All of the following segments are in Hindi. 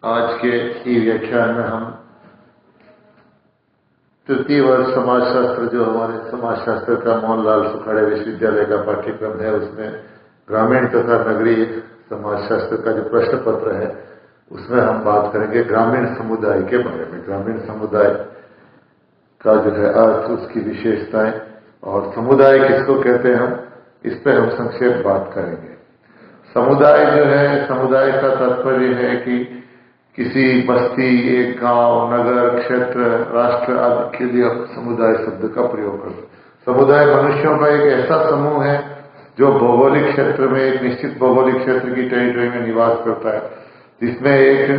आज के ई व्याख्यान में हम तृतीय वर्ष समाजशास्त्र, जो हमारे समाजशास्त्र का मोहनलाल सुखाड़े विश्वविद्यालय का पाठ्यक्रम है, उसमें ग्रामीण तथा नगरीय समाजशास्त्र का जो प्रश्न पत्र है उसमें हम बात करेंगे ग्रामीण समुदाय के बारे में। ग्रामीण समुदाय का जो है अर्थ, उसकी विशेषताएं और समुदाय किसको कहते हैं, हम इस पर हम संक्षेप बात करेंगे। समुदाय जो है, समुदाय का तात्पर्य है कि किसी बस्ती, एक गांव, नगर, क्षेत्र, राष्ट्र आदि के लिए हम समुदाय शब्द का प्रयोग करते हैं। समुदाय मनुष्यों का एक ऐसा समूह है जो भौगोलिक क्षेत्र में, एक निश्चित भौगोलिक क्षेत्र की टेरिटरी में निवास करता है, जिसमें एक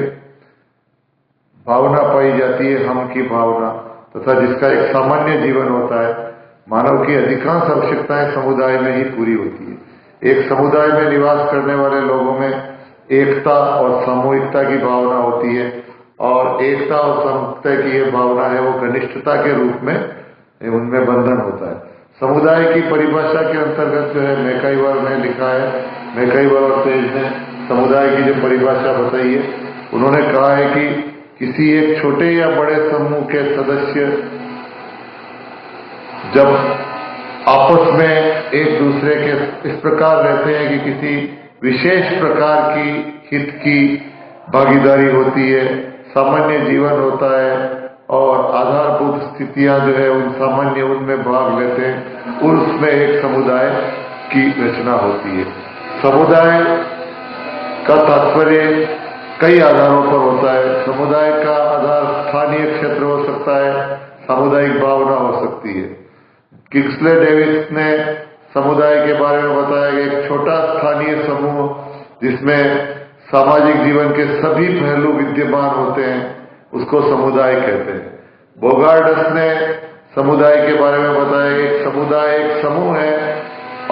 भावना पाई जाती है, हम की भावना, तथा जिसका एक सामान्य जीवन होता है। मानव की अधिकांश आवश्यकताएं समुदाय में ही पूरी होती है। एक समुदाय में निवास करने वाले लोगों में एकता और सामूहिकता की भावना होती है, और एकता और सामूहिकता की ये भावना है वो घनिष्ठता के रूप में उनमें बंधन होता है। समुदाय की परिभाषा के अंतर्गत जो है मैकाइवर ने लिखा है, मैकाइवर और पेज ने समुदाय की जो परिभाषा बताई है, उन्होंने कहा है कि किसी एक छोटे या बड़े समूह के सदस्य जब आपस में एक दूसरे के इस प्रकार रहते हैं कि किसी विशेष प्रकार की हित की भागीदारी होती है, सामान्य जीवन होता है और आधारभूत स्थितियां जो है उन सामान्य उनमें भाग लेते हैं, और उसमें एक समुदाय की रचना होती है। समुदाय का तात्पर्य कई आधारों पर होता है। समुदाय का आधार स्थानीय क्षेत्र हो सकता है, सामुदायिक भावना हो सकती है। किंग्सले डेविस ने समुदाय के बारे में बताया कि एक छोटा स्थानीय समूह जिसमें सामाजिक जीवन के सभी पहलू विद्यमान होते हैं, उसको समुदाय कहते हैं। बोगार्डस ने समुदाय के बारे में बताया कि एक समुदाय एक समूह है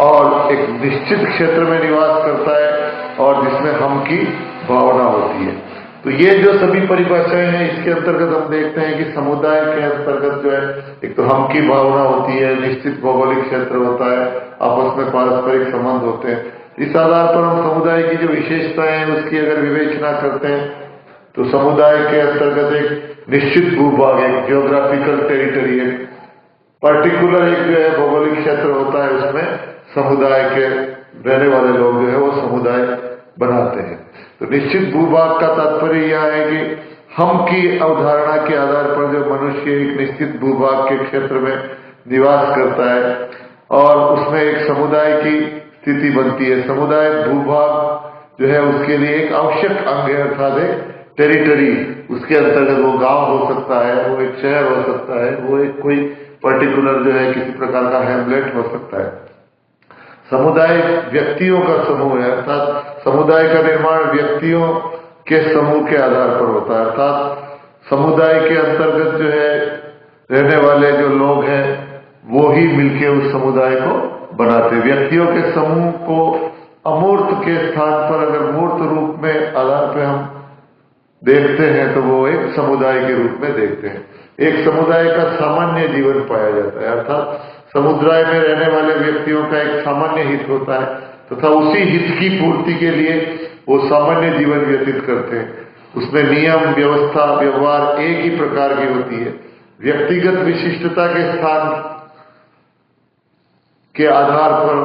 और एक निश्चित क्षेत्र में निवास करता है और जिसमें हम की भावना होती है। तो ये जो सभी परिभाषाएं हैं, इसके अंतर्गत हम देखते हैं कि समुदाय के अंतर्गत जो है एक तो हम की भावना होती है, निश्चित भौगोलिक क्षेत्र होता है, आपस में पारस्परिक संबंध होते हैं। इस आधार पर हम समुदाय की जो विशेषताएं हैं उसकी अगर विवेचना करते हैं तो समुदाय के अंतर्गत एक निश्चित भूभाग, एक जियोग्राफिकल टेरिटरी, एक पर्टिकुलर एक जो है भौगोलिक क्षेत्र होता है, उसमें समुदाय के रहने वाले लोग जो है वो समुदाय बनाते हैं। तो निश्चित भूभाग का तात्पर्य यह है कि हम की अवधारणा के आधार पर जो मनुष्य एक निश्चित भूभाग के क्षेत्र में निवास करता है और उसमें एक समुदाय की स्थिति बनती है। समुदाय भूभाग जो है उसके लिए एक आवश्यक अंग है, अर्थात एक टेरिटरी। उसके अंतर्गत वो गांव हो सकता है, वो एक शहर हो सकता है, वो एक कोई पर्टिकुलर जो है किसी प्रकार का हैमलेट हो सकता है। समुदाय व्यक्तियों का समूह है, अर्थात समुदाय का निर्माण व्यक्तियों के समूह के आधार पर होता है। अर्थात समुदाय के अंतर्गत जो है रहने वाले जो लोग हैं वो ही मिलके उस समुदाय को बनाते। व्यक्तियों के समूह को अमूर्त के स्थान पर अगर मूर्त रूप में आधार पे हम देखते हैं तो वो एक समुदाय के रूप में देखते हैं। एक समुदाय का सामान्य जीवन पाया जाता है, अर्थात समुदाय में रहने वाले व्यक्तियों का एक सामान्य हित होता है तथा उसी हित की पूर्ति के लिए वो सामान्य जीवन व्यतीत करते हैं। उसमें नियम, व्यवस्था, व्यवहार एक ही प्रकार की होती है। व्यक्तिगत विशिष्टता के स्थान के आधार पर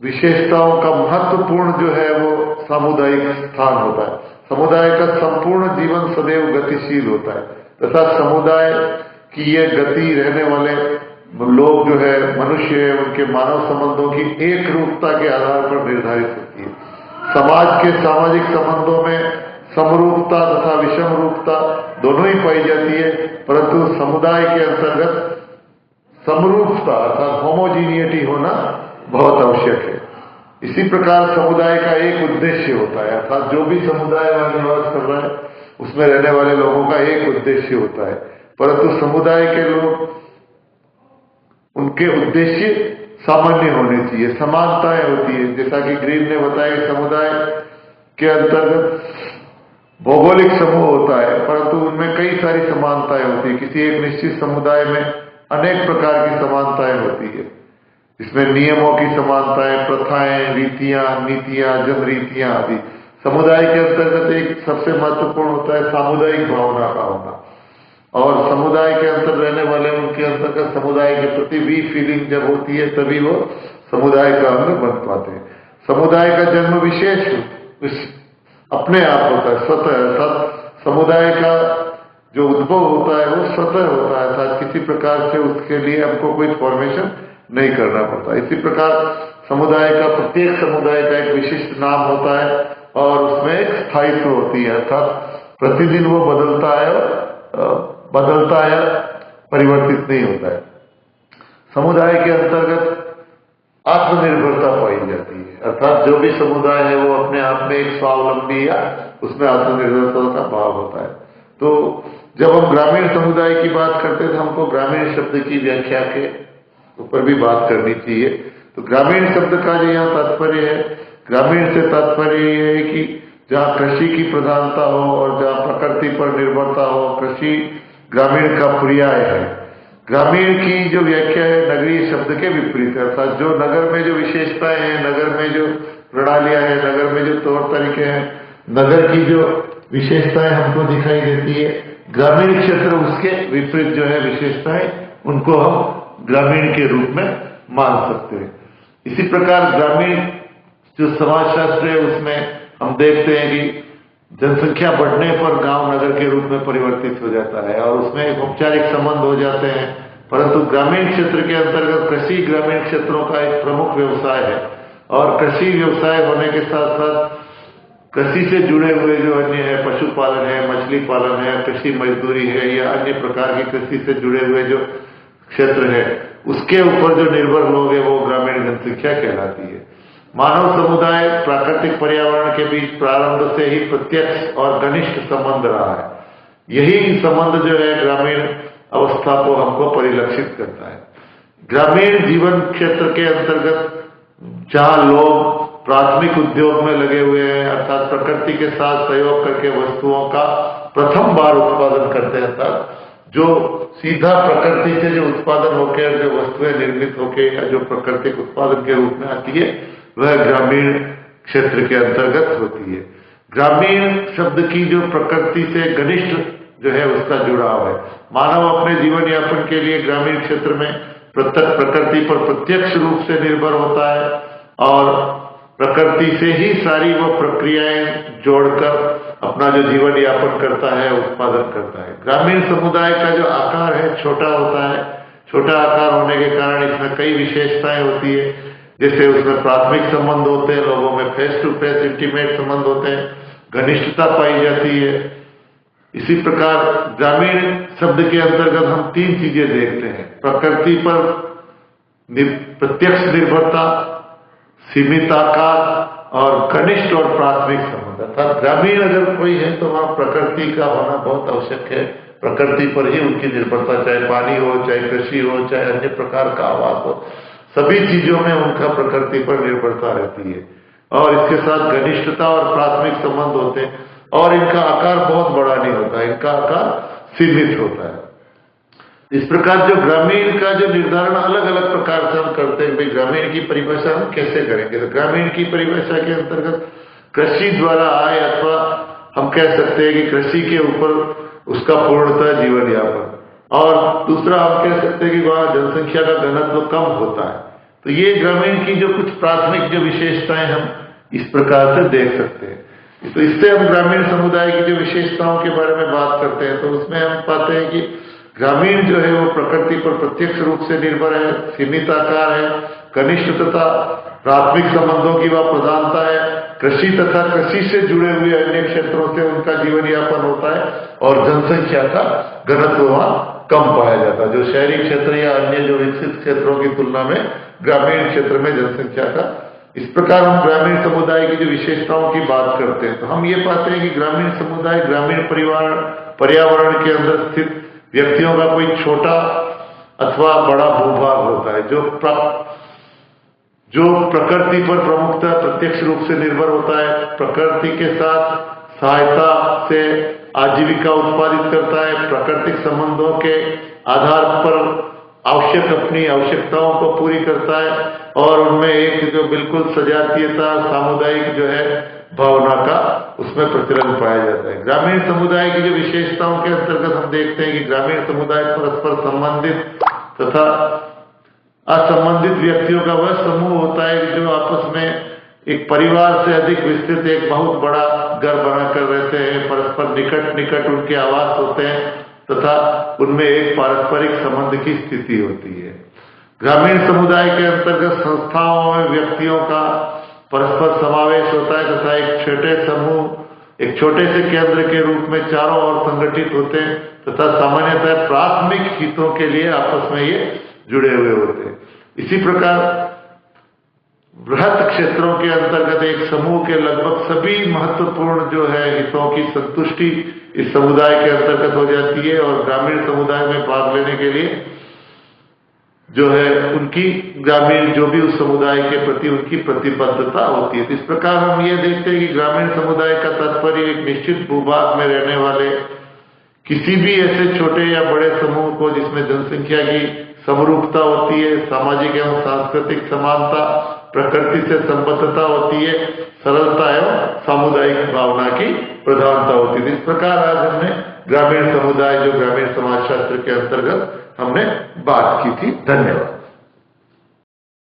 विशेषताओं का महत्वपूर्ण जो है वो सामुदायिक स्थान होता है। समुदाय का संपूर्ण जीवन सदैव गतिशील होता है तथा समुदाय की ये गति रहने वाले लोग जो है मनुष्य, उनके मानव संबंधों की एक रूपता के आधार पर निर्धारित होती है। समाज के सामाजिक संबंधों में समरूपता तथा विषम रूपता दोनों ही पाई जाती है, परंतु समुदाय के अंतर्गत समरूपता अर्थात होमोजीनियटी होना बहुत आवश्यक है। इसी प्रकार समुदाय का एक उद्देश्य होता है, अर्थात जो भी समुदाय में निवास कर रहा है उसमें रहने वाले लोगों का एक उद्देश्य होता है, परंतु समुदाय के लोग, उनके उद्देश्य सामान्य होने चाहिए, समानताएं होती है। जैसा कि ग्रीन ने बताया कि समुदाय के अंतर्गत भौगोलिक समूह होता है परंतु उनमें कई सारी समानताएं होती है। किसी एक निश्चित समुदाय में अनेक प्रकार की समानताएं होती है, इसमें नियमों की समानताएं, प्रथाएं, रीतियां, नीतियां, जनरीतियां आदि समुदाय के अंतर्गत एक सबसे महत्वपूर्ण होता है सामुदायिक भावना का होना, और समुदाय के अंतर रहने वाले उनके अंतर्गत समुदाय के प्रति वी फीलिंग जब होती है तभी वो समुदाय का अंग बन पाते हैं। समुदाय का जन्म विशेष अपने आप होता है, स्वतः। समुदाय का जो उद्भव होता है वो स्वतः होता है, अर्थात किसी प्रकार से उसके लिए हमको कोई फॉर्मेशन नहीं करना पड़ता। इसी प्रकार समुदाय का, प्रत्येक समुदाय का एक विशिष्ट नाम होता है और उसमें एक स्थायित्व होती है, अर्थात प्रतिदिन वो बदलता है, परिवर्तित नहीं होता है। समुदाय के अंतर्गत आत्मनिर्भरता पाई जाती है, अर्थात जो भी समुदाय है वो अपने आप में एक स्वावलंबी या उसमें आत्मनिर्भरता का भाव होता है। तो जब हम ग्रामीण समुदाय की बात करते हैं तो हमको ग्रामीण शब्द की व्याख्या के ऊपर भी बात करनी चाहिए। तो ग्रामीण शब्द का जो यहाँ तात्पर्य है, ग्रामीण से तात्पर्य ये है कि जहाँ कृषि की प्रधानता हो और जहाँ प्रकृति पर निर्भरता हो, कृषि ग्रामीण का पर्याय है। ग्रामीण की जो व्याख्या है नगरीय शब्द के विपरीत है, अर्थात जो नगर में जो विशेषताएं हैं, नगर में जो प्रणालियां हैं, नगर में जो तौर तरीके हैं, नगर की जो विशेषताएं हमको दिखाई देती है, ग्रामीण क्षेत्र उसके विपरीत जो है विशेषताएं, उनको हम ग्रामीण के रूप में मान सकते हैं। इसी प्रकार ग्रामीण जो समाजशास्त्र है उसमें हम देखते हैं कि जनसंख्या बढ़ने पर गांव नगर के रूप में परिवर्तित हो जाता है और उसमें एक औपचारिक संबंध हो जाते हैं, परंतु ग्रामीण क्षेत्र के अंतर्गत कृषि ग्रामीण क्षेत्रों का एक प्रमुख व्यवसाय है और कृषि व्यवसाय होने के साथ साथ कृषि से जुड़े हुए जो अन्य है, पशुपालन है, मछली पालन है, कृषि मजदूरी है या अन्य प्रकार की कृषि से जुड़े हुए जो क्षेत्र है, उसके ऊपर जो निर्भर लोग है वो ग्रामीण जनसंख्या कहलाती है। मानव समुदाय प्राकृतिक पर्यावरण के बीच प्रारंभ से ही प्रत्यक्ष और घनिष्ठ संबंध रहा है। यही संबंध जो है ग्रामीण अवस्था को हमको परिलक्षित करता है। ग्रामीण जीवन क्षेत्र के अंतर्गत जहां लोग प्राथमिक उद्योग में लगे हुए हैं, अर्थात प्रकृति के साथ सहयोग करके वस्तुओं का प्रथम बार उत्पादन करते हैं, अर्थात जो सीधा प्रकृति से जो उत्पादन होकर जो वस्तुएं निर्मित होकर या जो प्राकृतिक उत्पादन के रूप में आती है वह ग्रामीण क्षेत्र के अंतर्गत होती है। ग्रामीण शब्द की जो प्रकृति से घनिष्ठ जो है उसका जुड़ाव है। मानव अपने जीवन यापन के लिए ग्रामीण क्षेत्र में प्रकृति पर प्रत्यक्ष रूप से निर्भर होता है और प्रकृति से ही सारी वो प्रक्रियाएं जोड़कर अपना जो जीवन यापन करता है, उत्पादन करता है। ग्रामीण समुदाय का जो आकार है छोटा होता है। छोटा आकार होने के कारण इसमें कई विशेषताएं होती है, जैसे उसमें प्राथमिक संबंध होते हैं, लोगों में फेस टू फेस इंटीमेट संबंध होते हैं, घनिष्ठता पाई जाती है। इसी प्रकार ग्रामीण शब्द के अंतर्गत हम तीन चीजें देखते हैं: प्रकृति पर प्रत्यक्ष निर्भरता, सीमित आकार और घनिष्ठ और प्राथमिक संबंध। अर्थात ग्रामीण अगर कोई है तो वहां प्रकृति का होना बहुत आवश्यक है। प्रकृति पर ही उनकी निर्भरता, चाहे पानी हो, चाहे कृषि हो, चाहे अन्य प्रकार का आवास हो, सभी चीजों में उनका प्रकृति पर निर्भरता रहती है। और इसके साथ घनिष्ठता और प्राथमिक संबंध होते हैं और इनका आकार बहुत बड़ा नहीं होता, इनका आकार सीमित होता है। इस प्रकार जो ग्रामीण का जो निर्धारण अलग अलग प्रकार से हम करते हैं, भाई ग्रामीण की परिभाषा हम कैसे करेंगे, तो ग्रामीण की परिभाषा के अंतर्गत कृषि द्वारा आय, अथवा हम कह सकते हैं कि कृषि के ऊपर उसका पूर्णतः जीवन यापन, और दूसरा हम कह सकते हैं कि वहां जनसंख्या का घनत्व कम होता है। तो ये ग्रामीण की जो कुछ प्राथमिक जो विशेषताएं हम इस प्रकार से देख सकते हैं। तो इससे हम ग्रामीण समुदाय की जो विशेषताओं के बारे में बात करते हैं तो उसमें हम पाते हैं कि ग्रामीण जो है वो प्रकृति पर प्रत्यक्ष रूप से निर्भर है, सीमित आकार है, घनिष्ठ तथा प्राथमिक संबंधों की वह प्रधानता है, कृषि तथा कृषि से जुड़े हुए अन्य क्षेत्रों से उनका जीवन यापन होता है और जनसंख्या का घनत्व वहां कम पाया जाता है। जो शहरी क्षेत्र या अन्य जो विकसित क्षेत्रों की तुलना में ग्रामीण क्षेत्र में जनसंख्या का, इस प्रकार हम ग्रामीण समुदाय की जो विशेषताओं की बात करते हैं तो हम ये पाते हैं कि ग्रामीण समुदाय ग्रामीण पर्यावरण के अंदर स्थित व्यक्तियों का कोई छोटा अथवा बड़ा भूभाग होता है जो प्रकृति पर प्रमुखतः प्रत्यक्ष रूप से निर्भर होता है, प्रकृति के साथ सहायता से आजीविका उत्पादित करता है, प्राकृतिक संबंधों के आधार पर अपनी आवश्यकताओं को पूरी करता है और उनमें एक जो बिल्कुल सजातीयता, सामुदायिक जो है भावना का उसमें प्रचलन पाया जाता है। ग्रामीण समुदाय की जो विशेषताओं के अंतर्गत हम देखते हैं कि ग्रामीण समुदाय परस्पर संबंधित तथा असंबंधित व्यक्तियों का वह समूह होता है जो आपस में एक परिवार से अधिक विस्तृत एक बहुत बड़ा घर बनाकर रहते हैं, परस्पर निकट निकट उनके आवास होते हैं तथा उनमें एक पारस्परिक संबंध की स्थिति होती है। ग्रामीण समुदाय के अंतर्गत संस्थाओं में व्यक्तियों का परस्पर समावेश होता है तथा एक छोटे से केंद्र के रूप में चारों ओर संगठित होते हैं तथा सामान्यतः प्राथमिक हितों के लिए आपस में ये जुड़े हुए होते हैं। इसी प्रकार बृहत क्षेत्रों के अंतर्गत एक समूह के लगभग सभी महत्वपूर्ण जो है हितों की संतुष्टि इस समुदाय के अंतर्गत हो जाती है और ग्रामीण समुदाय में भाग लेने के लिए जो है उनकी ग्रामीण जो भी उस समुदाय के प्रति उनकी प्रतिबद्धता होती है। तो इस प्रकार हम ये देखते हैं कि ग्रामीण समुदाय का तात्पर्य एक निश्चित भूभाग में रहने वाले किसी भी ऐसे छोटे या बड़े समूह को जिसमें जनसंख्या की समरूपता होती है, सामाजिक एवं सांस्कृतिक समानता, प्रकृति से संबद्धता होती है, सरलता एवं सामुदायिक भावना की प्रधानता होती है। इस प्रकार आज हमने ग्रामीण समुदाय जो ग्रामीण समाज शास्त्र के अंतर्गत हमने बात की थी। धन्यवाद।